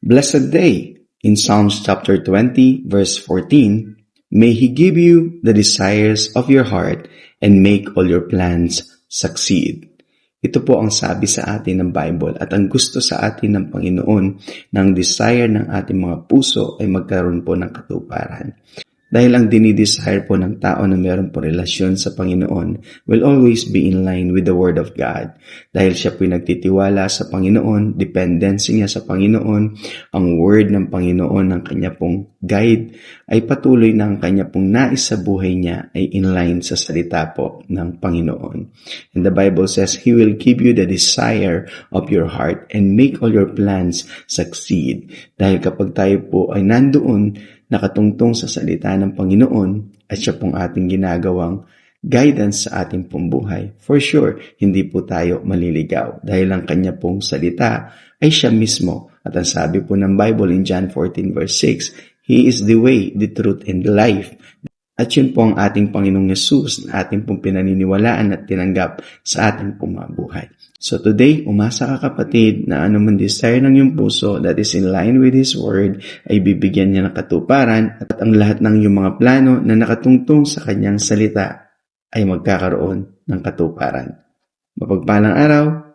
Blessed day. In Psalms chapter 20, verse 14, may He give you the desires of your heart and make all your plans succeed. Ito po ang sabi sa atin ng Bible at ang gusto sa atin ng Panginoon ng desire ng ating mga puso ay magkaroon po ng katuparan. Dahil ang dinidesire po ng tao na meron po relasyon sa Panginoon will always be in line with the Word of God. Dahil siya po nagtitiwala sa Panginoon, dependency niya sa Panginoon, ang Word ng Panginoon, ang kanya pong guide, ay patuloy na ang kanya pong nais sa buhay niya ay in line sa salita po ng Panginoon. And the Bible says, He will give you the desire of your heart and make all your plans succeed. Dahil kapag tayo po ay nandoon, nakatungtong sa salita ng Panginoon at siya pong ating ginagawang guidance sa ating pong buhay. For sure, hindi po tayo maliligaw dahil ang kanya pong salita ay siya mismo. At ang sabi po ng Bible in John 14 verse 6, He is the way, the truth, and the life. At yun po ang ating Panginoong Yesus na ating pong pinaniniwalaan at tinanggap sa ating pong mga buhay. So today, umasa ka kapatid na anuman desire ng iyong puso that is in line with His Word ay bibigyan niya ng katuparan at ang lahat ng iyong mga plano na nakatungtong sa Kanyang salita ay magkakaroon ng katuparan. Mapagpalang araw!